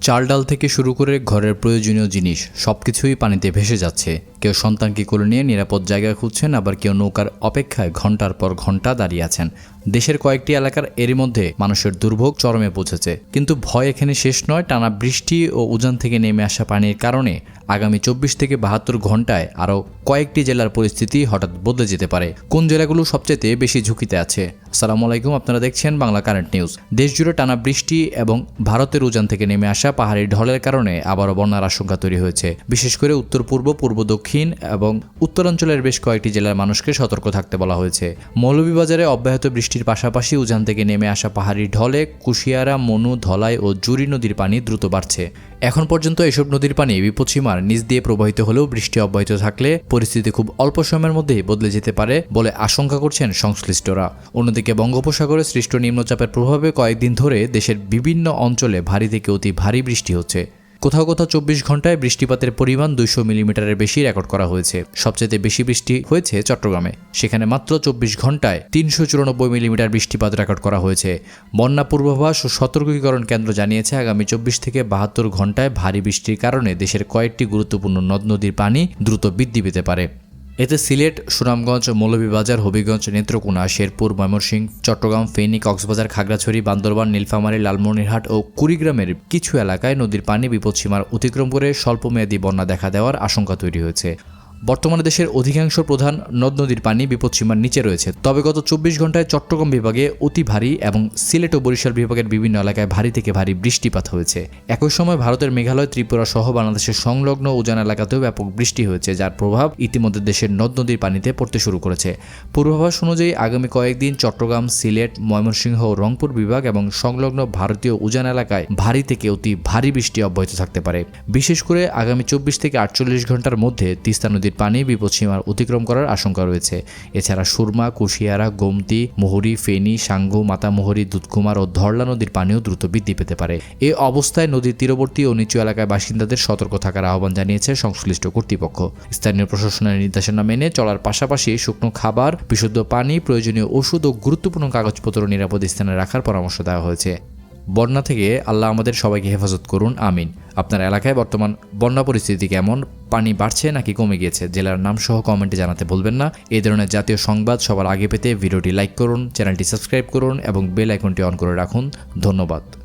চাল ডাল থেকে শুরু করে ঘরের প্রয়োজনীয় জিনিস সবকিছুই পানিতে ভেসে যাচ্ছে। কেউ সন্তানকে কোলে নিয়ে নিরাপদ জায়গা খুঁজছেন, আবার কেউ নৌকার অপেক্ষায় ঘন্টার পর ঘন্টা দাঁড়িয়ে আছেন। দেশের কয়েকটি এলাকার এরই মধ্যে মানুষের দুর্ভোগ চরমে পৌঁছেছে। কিন্তু ভয় এখানে শেষ নয়। টানা বৃষ্টি ও উজান থেকে নেমে আসা পানির কারণে আগামী 24 থেকে 72 ঘন্টায় আরও কয়েকটি জেলার পরিস্থিতি হঠাৎ বদলে যেতে পারে। কোন জেলাগুলো সবচেয়ে বেশি ঝুঁকিতে আছে? আসসালামু আলাইকুম, আপনারা দেখছেন বাংলা কারেন্ট নিউজ। দেশজুড়ে টানা বৃষ্টি এবং ভারতের উজান থেকে নেমে আসা পাহাড়ি ঢলের কারণে আবারও বন্যার আশঙ্কা তৈরি হয়েছে। বিশেষ করে উত্তর পূর্ব, পূর্ব দক্ষিণ এবং উত্তরাঞ্চলের বেশ কয়েকটি জেলার মানুষকে সতর্ক থাকতে বলা হয়েছে। মৌলভীবাজারে অব্যাহত বৃষ্টির পাশাপাশি উজান থেকে নেমে আসা পাহাড়ি ঢলে কুশিয়ারা, মনু, ধলাই ও জুরি নদীর পানি দ্রুত বাড়ছে। এখন পর্যন্ত এসব নদীর পানি বিপদসীমার নিচ দিয়ে প্রবাহিত হলেও বৃষ্টি অব্যাহত থাকলে পরিস্থিতি খুব অল্প সময়ের মধ্যেই বদলে যেতে পারে বলে আশঙ্কা করছেন সংশ্লিষ্টরা। অন্যদিকে বঙ্গোপসাগরে সৃষ্ট নিম্নচাপের প্রভাবে কয়েকদিন ধরে দেশের বিভিন্ন অঞ্চলে ভারী থেকে অতি ভারী বৃষ্টি হচ্ছে। কোথাও কোথাও 24 ঘন্টায় বৃষ্টিপাতের পরিমাণ 200 মিলিমিটারের বেশি রেকর্ড করা হয়েছে। সবচেয়ে বেশি বৃষ্টি হয়েছে চট্টগ্রামে, সেখানে মাত্র 24 ঘন্টায় 394 মিলিমিটার বৃষ্টিপাত রেকর্ড করা হয়েছে। বন্যা পূর্বাভাস ও সতর্কীকরণ কেন্দ্র জানিয়েছে, আগামী 24 থেকে 72 ঘন্টায় ভারী বৃষ্টির কারণে দেশের কয়েকটি গুরুত্বপূর্ণ নদ নদীর পানি দ্রুত বৃদ্ধি পেতে পারে। এতে সিলেট, সুনামগঞ্জ, মৌলভীবাজার, হবিগঞ্জ, নেত্রকোনা, শেরপুর, ময়মনসিংহ, চট্টগ্রাম, ফেনী, কক্সবাজার, খাগড়াছড়ি, বান্দরবান, নীলফামারী, লালমনিরহাট ও কুড়িগ্রামের কিছু এলাকায় নদীর পানি বিপদসীমার অতিক্রম করে স্বল্পমেয়াদী বন্যা দেখা দেওয়ার আশঙ্কা তৈরি হয়েছে। বর্তমানে দেশের অধিকাংশ প্রধান নদ নদীর পানি বিপদসীমার নিচে রয়েছে। তবে গত 24 ঘন্টায় চট্টগ্রাম বিভাগে অতি ভারী এবং সিলেট ও বরিশাল বিভাগের বিভিন্ন এলাকায় ভারী থেকে ভারী বৃষ্টিপাত হয়েছে। একই সময় ভারতের মেঘালয়, ত্রিপুরা সহ বাংলাদেশের সংলগ্ন উজান এলাকাতেও ব্যাপক বৃষ্টি হয়েছে, যার প্রভাব ইতিমধ্যে দেশের নদ নদীর পানিতে পড়তে শুরু করেছে। পূর্বাভাস অনুযায়ী আগামী কয়েকদিন চট্টগ্রাম, সিলেট, ময়মনসিংহ ও রংপুর বিভাগ এবং সংলগ্ন ভারতীয় উজান এলাকায় ভারী থেকে অতি ভারী বৃষ্টি অব্যাহত থাকতে পারে। বিশেষ করে আগামী 24 থেকে 48 ঘন্টার মধ্যে তিস্তা নদীর পানি বিপদসীমার অতিক্রম করার আশঙ্কা রয়েছে। এছাড়া সুরমা, কুশিয়ারা, গোমতী, মুহুরী, ফেনী, সাঙ্গু, মাতামুহুরী, দুধকুমার ও ধরলা নদীর পানিও দ্রুত বৃদ্ধি পেতে পারে। এই অবস্থায় নদীর তীরবর্তী ও নিচু এলাকায় বাসিন্দাদের সতর্ক থাকার আহ্বান জানিয়েছে সংশ্লিষ্ট কর্তৃপক্ষ। স্থানীয় প্রশাসনের নির্দেশনা মেনে চলার পাশাপাশি শুকনো খাবার, বিশুদ্ধ পানি, প্রয়োজনীয় ওষুধ ও গুরুত্বপূর্ণ কাগজপত্র নিরাপদ স্থানে রাখার পরামর্শ দেওয়া হয়েছে। বন্যা থেকে আল্লাহ আমাদের সবাইকে হেফাজত করুন, আমিন। আপনার এলাকায় বর্তমান বন্যা পরিস্থিতি কেমন? পানি বাড়ছে নাকি কমে গিয়েছে? জেলার নাম সহ কমেন্টে জানাতে ভুলবেন না। এই ধরনের জাতীয় সংবাদ সবার আগে পেতে ভিডিওটি লাইক করুন, চ্যানেলটি সাবস্ক্রাইব করুন এবং বেল আইকনটি অন করে রাখুন। ধন্যবাদ।